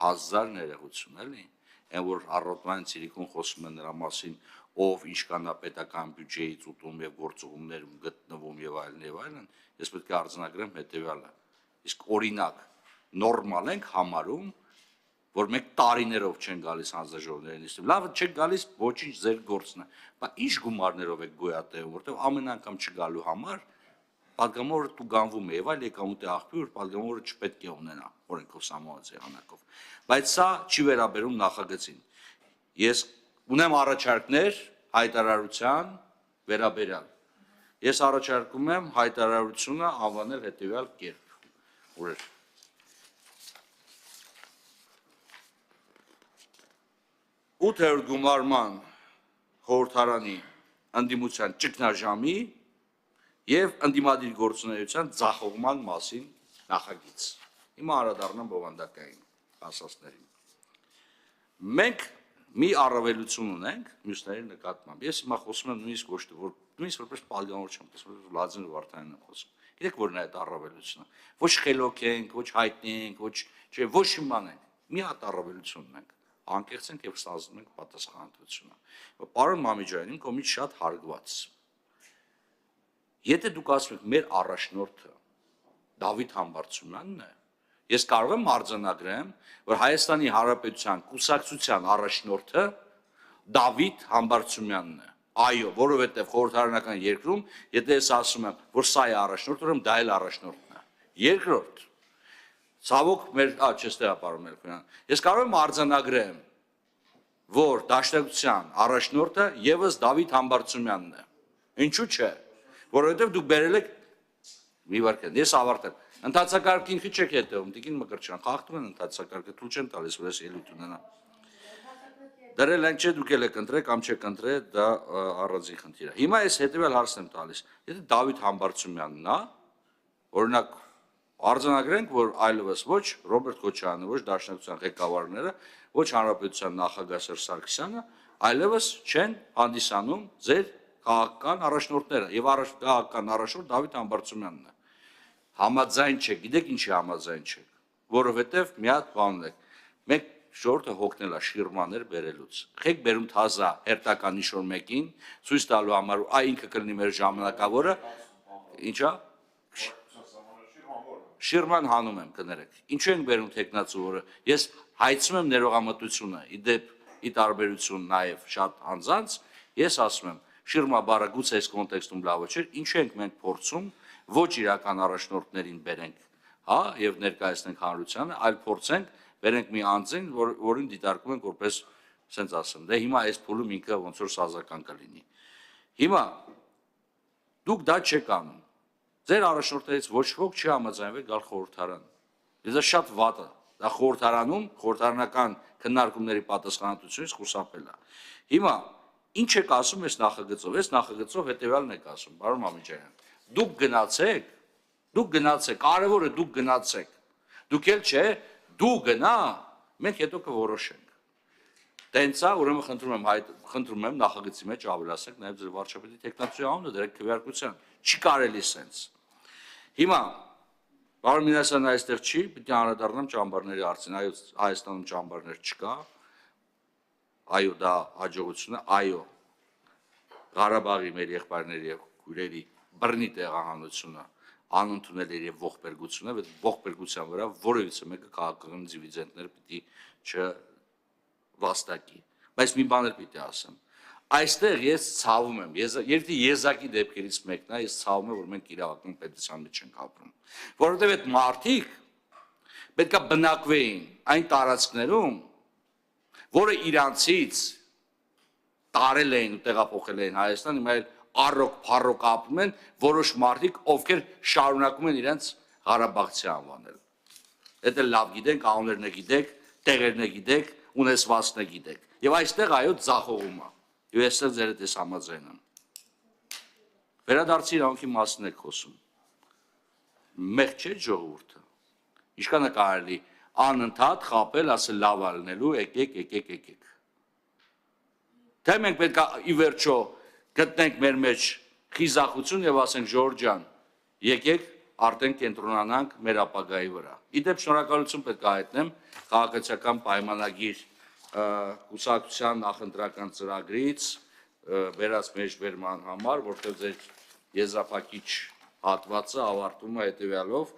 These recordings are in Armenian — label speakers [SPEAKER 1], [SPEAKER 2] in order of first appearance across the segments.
[SPEAKER 1] 1000 ներողություն էլի, այն որ առօրյա ցիրիկուն խոսում են նրա մասին, ով ինչ կանա պետական բյուջեից ուտում եւ գործողումներում գտնվում եւ այլն, ես պետք է արձանագրեմ հետեւյալը։ Իսկ օրինակ նորմալ ենք համարում, որ մենք տարիներով չեն գալիս հանձնաժողովներին նիստում։ Լավ, չեք գալիս, ոչինչ ձեր գործն է։ Բայց ինչ գումարներով եք գոյատևում, որտեղ ամեն անգամ չգալու համար պատգամավորը դու գանվում է եւ այլ եկամուտի աղբյուր, որ պատգամավորը չպետք է ունենա օրենքով սահմանված եղանակով։ Բայց սա չի վերաբերում նախագծին։ Ես ունեմ առաջարկներ հայտարարության վերաբերյալ։ Ես առաջարկում եմ հայտարարությունը անվանել հետեւյալ կերպ։ Ուր 800 գումարման խորհրդարանի ընդդիմության ճգնաժամի եւ ընդդիմադիր գործունեության ձախողման մասին նախագիծ։ Հիմա անդրադառնամ բովանդակային ասացներին։ Մենք մի առավելություն ունենք մյուսների նկատմամբ։ Ես հիմա խոսում եմ նույնիսկ ոչ թե որ նույնիսկ որպես պատգամավոր չեմ խոսում, Վլադիմիր Վարդանյանն է խոսում։ Գիտեք որն է այդ առավելությունը։ Ոչ խելոք ենք, ոչ հայտնի ենք, ոչ մի բան ենք։ Մի հատ առավելություն ունենք։ Անկեղծ ենք եւ ստանձնում ենք պատասխանատվությունը։ Պարոն Մամիջյան, իմ կողմից շատ հարգված։ Եթե դուք ասում եք մեր առաջնորդը Դավիթ Համբարձումյանն է, ես կարող եմ արձանագրեմ, որ Հայաստանի Հանրապետության կուսակցության առաջնորդը Դավիթ Համբարձումյանն է։ Այո, որովհետեւ խորհրդարանական երկրում, եթե ես ասում եմ, որ սա է առաջնորդը, ուրեմն դա էլ առաջնորդն է։ Երկրորդ Ցավոք մեր չես տեղապարում Մելքոյան։ Ես կարող եմ արձանագրեմ, որ Դաշնակցության առաջնորդը եւս Դավիթ Համբարձումյանն է։ Ինչու՞ չէ։ Որովհետեւ դուք բերել եք մի վարքան, ես ավարտեմ։ Ընթացակարգին քիչ եք հետևում, Տիկին Մկրտչյան, խախտում են ընթացակարգը, թույլ չեն տալիս, որ ես ելույթ ունենամ։ Դրել են չէ, դուք եք ընտրեք կամ չեք ընտրել, դա առանձին խնդիր է։ Հիմա ես հետեւյալ հարցն եմ տալիս։ Եթե Դավիթ Համբարձումյանն է, օրինակ արձանագրենք, որ այլևս ոչ Ռոբերտ Քոչարյանը, ոչ Դաշնակցության ղեկավարները, ոչ Հանրապետության նախագահ Սերժ Սարգսյանը, այլևս չեն հանդիսանում ձեր քաղաքական առաջնորդները եւ քաղաքական առաջնորդ Դավիթ Համբարձումյանն է։ Համաձայն չեք, գիտեք ինչի համաձայն չեք, որովհետեւ մի հատ բան ունեք։ Մենք շորտը հոգնել է շիրմաներ բերելուց։ Խեք բերում թազա հերթական ինչ-որ մեկին, ցույց տալու համար, այ ինքը կլինի մեր ժամանակավորը, ինչա։ Շիրման հանում եմ կներեք։ Ինչու ենք բերում տեխնացու, որը ես հայցում եմ ներողամտությունը, իդեպ ի տարբերություն նաև շատ անձանց, ես ասում եմ, շիրմա բառը գուցե այս կոնտեքստում լավը չէր, ինչու ենք մենք փորձում ոչ իրական առաջնորդներին բերենք, հա, եւ ներկայացնենք հանրությանը, այլ փորձենք բերենք մի անձին, որին դիտարկում ենք որպես, ասենց ասեմ, դե հիմա այս փուլում ինքը ոնց որ սազական կլինի։ Հիմա դուք դա չեք անում։ Ձեր առաջնորդներից ոչ ոք չի համաձայնվել գալ խորհրդարան։ Դա շատ վատ է։ Դա խորհրդարանում խորհրդարանական քննարկումների պատասխանատվությունից խուսափել է։ Հիմա ինչ եք ասում այս նախագծով։ Այս նախագծով հետեւյալն եք ասում, պարոն Մամիջյան։ Դուք գնացեք, կարևորը դուք գնացեք։ Դուք էլ չէ, դու գնա, մենք հետո կորոշենք։ Տենց է, ուրեմն խնդրում եմ նախագծի մեջ ավելացեք նաև ձեր վարչապետի տեխնացուի անունը դրեք քվեարկության։ Չի կարելի սենց։ Հիմա պարոն Մինասյանն այստեղ չի, պիտի անդրադառնամ ճամբարների հարցին, այո, Հայաստանում ճամբարներ չկա, այո, դա հաջողություն է, այո, Ղարաբաղի մեր եղբայրների եւ քույրերի բռնի տեղահանությունը անընդունել էր եւ ողբերգությունը, այդ ողբերգության վրա որևիցե մեկը քաղաքական դիվիդենտներ պիտի չվաստակի։ Բայց մի բան էլ պիտի ասեմ։ Այստեղ ես ցավում եմ, երբ եզակի դեպքերից մեկն է, ես ցավում եմ, որ մենք իրավական պետության մեջ ենք ապրում, որովհետև այդ մարդիկ պետքա բնակվեին այն տարածքներում, որը իրանցից տարել էին ու տեղափոխել էին Հայաստան, հիմա էլ առոք ապրում են որոշ մարդիկ, ովքեր շարունակում են իրենց Ղարաբաղցի անվանել։ Դա լավ գիտենք, անուններն գիտեք, տեղերն գիտեք, ունեցվածքն գիտեք։ Եվ այստեղ այո ձախողում է։ Եվ ես ձեր հետ համաձայն եմ։ Վերադարձի իրավունքի մասին եք խոսում։ Մեղ չէ ժողովուրդը։ Ինչքան է կարելի անընդհատ խաբել, ասել լավ ալնելու, եկեք։ Թե մենք պետք է ի վերջո գտնենք մեր մեջ խիզախություն եւ ասենք Ժորժ ջան, եկեք արդեն կենտրոնանանք մեր ապագայի վրա։ Իդեպ շնորհակալություն պետք է հայտնեմ քաղաքացիական պայմանագիր կուսակցության նախընտրական ծրագրից վերած մեջբերման համար, որտեղ ձեր եզրափակիչ հատվածը ավարտվում է հետևյալով.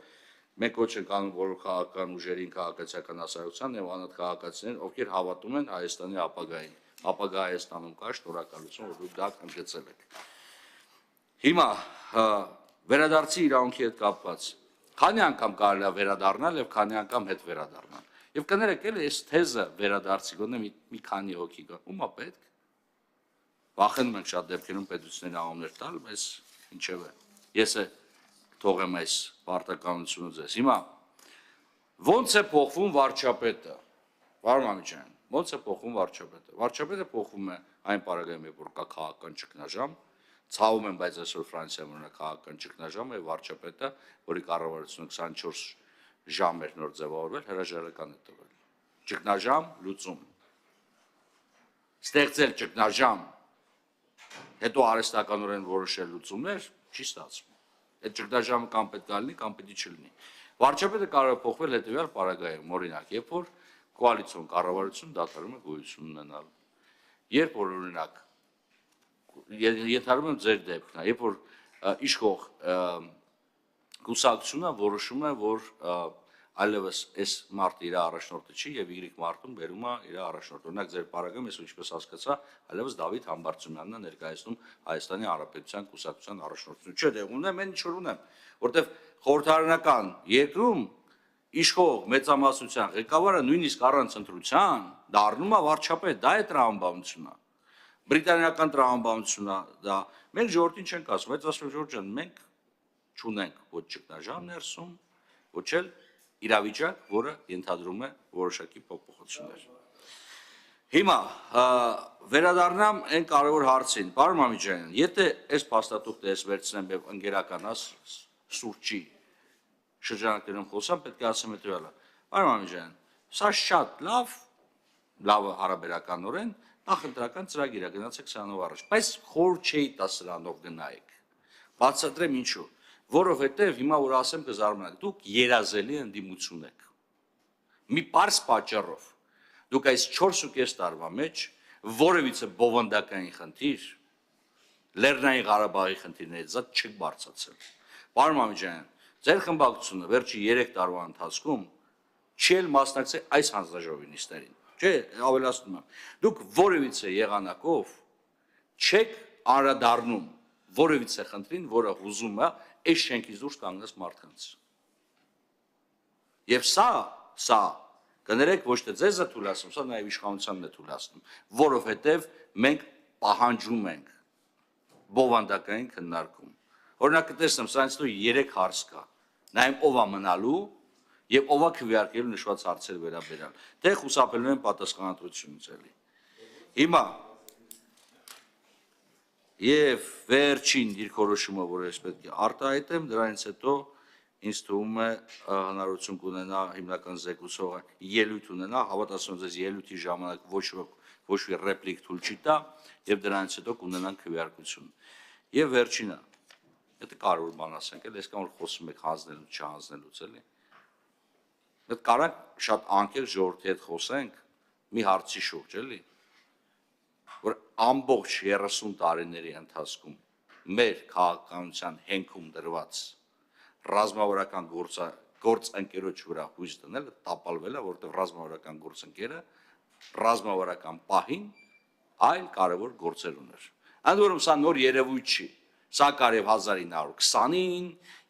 [SPEAKER 1] մենք ոչ ենք անում բոլոր քաղաքական ուժերին, քաղաքացիական հասարակության եւ անհատ քաղաքացիներին, ովքեր հավատում են Հայաստանի ապագային։ Ապագա Հայաստանում կա, շնորհակալություն, որ դուք դա ընդգծել եք։ Հիմա վերադարձի իրավունքի հետ կապված քանի անգամ կարելի է վերադառնալ եւ քանի անգամ հետ վերադառնալ։ Եվ կներեք, էլի այս թեզը վերադարձի գոնե մի քանի հոգի կա։ Ումա պետք։ Վախենում ենք շատ դեպքերում պետությունների անուններ տալ, բայց ինչեւ է։ Ես թողեմ այս պարտականությունը ձեզ։ Հիմա ո՞նց է փոխվում վարչապետը։ Վարոն Մամիկյան, ո՞նց է փոխվում վարչապետը։ Վարչապետը փոխվում է այն պարագայում, երբ որ կա քաղաքական ճգնաժամ, ցավում են, բայց այսօր Ֆրանսիայում ունի քաղաքական ճգնաժամ եւ վարչապետը, որի կառավարությունը 24 ժամ էր նոր ձևավորվել, հրաժարական է տվել։ Ճգնաժամ, լուծում։ Ստեղծել ճգնաժամ, հետո արհեստականորեն որոշել լուծումներ չի ստացվում։ Այդ ճգնաժամը կամ պետք է լինի, կամ պետք չլինի։ Վարչապետը կարող է փոխվել հետևյալ պարագայում, օրինակ, երբ որ կոալիցիոն կառավարություն դադարում է գոյություն ունենալ։ Երբ որ օրինակ ենթադրում եմ ձեր դեպքն է, երբ որ իշխող կուսակցությունը որոշում է, որ այլևս այս մարտը իր առաջնորդը չի եւ Y մարտում բերում է իր առաջնորդ։ Օրինակ ձեր պարագայում ես ինչպես հասկացա, այլևս Դավիթ Համբարձումյանն է ներկայացնում Հայաստանի Հանրապետության կուսակցության առաջնորդությունը։ Չէ, դե ունեմ, այն ինչ որ ունեմ, որտեվ խորհրդարանական երկրում իշխող մեծամասնության ղեկավարը նույնիսկ առանց ընտրության դառնում է վարչապետ, դա է տրամաբանությունը։ Բրիտանիական տրամաբանությունն է դա։ Մենք ժողովրդին չենք ասում, բայց ասում Ժորժ ջան, մենք չունենք ոչ ճգնաժամ ներսում, ոչ էլ իրավիճակ, որը ենթադրում է որոշակի փոփոխություններ։ Հիմա վերադառնամ այն կարևոր հարցին, պարոն Մամիկյան, եթե այս փաստաթուղթը ես վերցնեմ եւ ընկերական սուրճի շրջանակներում խոսամ, պետք է ասեմ հետեւյալը։ Պարոն Մամիկյան, սա շատ լավ հարաբերականորեն նախընտրական ծրագիր է, գնացեք սրանով առաջ, բայց խոր չէի տա սրանով գնայեք։ Բացատրեմ ինչու։ Որովհետև հիմա որ ասեմ կզարմանաք, դուք երազելի ընդդիմություն եք։ Մի պարզ պատճառով դուք այս 4.5 տարվա մեջ որևիցե բովանդակային խնդիր, Լեռնային Ղարաբաղի խնդիրներից զատ չեք բարձրացել։ Պարոն Մամիկյան, ձեր խմբակցությունը վերջի 3 տարվա ընթացքում չի էլ մասնակցել այս հանձնաժողովի նիստերին։ Չէ, ավելացնում եմ։ Դուք որևիցե եղանակով չեք անդրադառնում որևիցե խնդրին, որը հուզում է այս շենքից դուրս կանգնած մարդկանց։ Եվ սա կներեք ոչ թե ձեզ է թույլ ասում, սա նաև իշխանությանն է թույլ ասում, որովհետև մենք պահանջում ենք բովանդակային քննարկում։ Օրինակ կտեսնեմ, սրանից հետո 3 հարց կա։ Նայեմ ով է մնալու եւ ով է քվեարկելու նշված հարցեր վերաբերյալ։ Դե խուսափելու են պատասխանատվությունից էլի։ Հիմա եւ վերջին դիրքորոշումը, որ ես պետք է արտահայտեմ, դրանից հետո ինձ թվում է հնարավորություն կունենա հիմնական զեկուցողը ելույթ ունենա, հավատացում ձեզ ելույթի ժամանակ ոչ մի ռեպլիկ թույլ չի տա եւ դրանից հետո կունենան քվեարկություն։ Եվ վերջինը, դա կարևոր բան ասենք, էլ այսքան որ խոսում եք հանձնելուց, չհանձնելուց էլի։ Մենք կարանք շատ անկեղծ ժողովրդի հետ խոսենք մի հարցի շուրջ, էլի, որ ամբողջ 30 տարիների ընթացքում մեր քաղաքականության հենքում դրված ռազմավարական գործընկերոջ վրա հույս դնելը տապալվել է, որտեղ ռազմավարական գործընկերը ռազմավարական պահին այլ կարևոր գործեր ուներ։ Ընդ որում սա նոր երևույթ չի։ Սա կար եւ 1920-ին,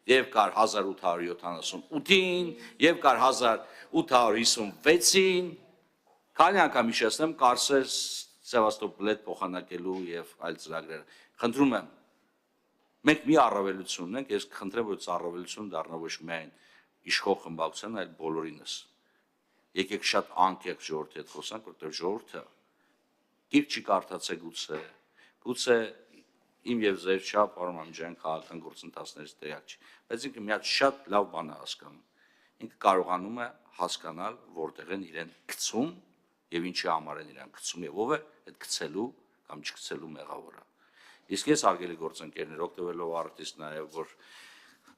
[SPEAKER 1] եւ կար 1878-ին, եւ կար 1856-ին։ Քանի անգամ հիշեցնեմ Կարսես Սևաստոպոլ փոխանակելու եւ այլ ծրագրերը։ Խնդրում եմ, մենք մի առավելություն ունենք, ես կխնդրեմ, որ այս առավելությունը դառնա ոչ միայն իշխող խմբակցության, այլ բոլորինս։ Եկեք շատ անկեղծ ժողովրդի հետ խոսանք, որտեղ ժողովուրդը գիրք չի կարդացել գուցե իմ եւ ձեր չափ պարոն Մամիկյան քաղաքական գործընթացներից տեղյակ չի, բայց ինքը մի հատ շատ լավ բան է հասկանում։ Ինքը կարողանում է հասկանալ, որտեղ են իրեն գցում եւ ինչի համար են իրեն գցում եւ ով է այդ գցելու կամ չգցելու մեղավորը։ Իսկ ես հարգելի գործընկերներ, օգտվելով առիթից նաեւ որ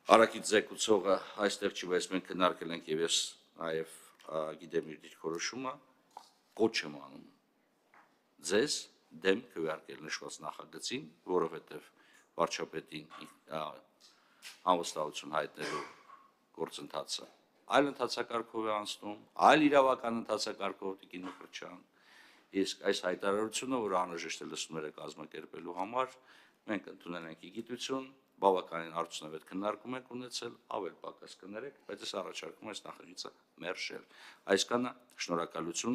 [SPEAKER 1] Արաքից զեկուցողը այստեղ չի, բայց մենք քննարկել ենք եւ ես նաեւ գիտեմ իր դիրքորոշումը, կոչ եմ անում ձեզ դեմ քվեարկել նշված նախագծին, որովհետեւ վարչապետին անվստահություն հայտնելու գործընթացը այլ ընթացակարգով է անցնում, այլ իրավական ընթացակարգով Տիկին Մկրտչյան, իսկ այս հայտարարությունը, որը անհրաժեշտ է լսումները կազմակերպելու համար, մենք ընդունել ենք ի գիտություն, բավականին արդյունավետ քննարկում ենք ունեցել, ավել պակաս կներեք, բայց ես առաջարկում եմ այս նախագիծը մերժել։ Այսքանը շնորհակալություն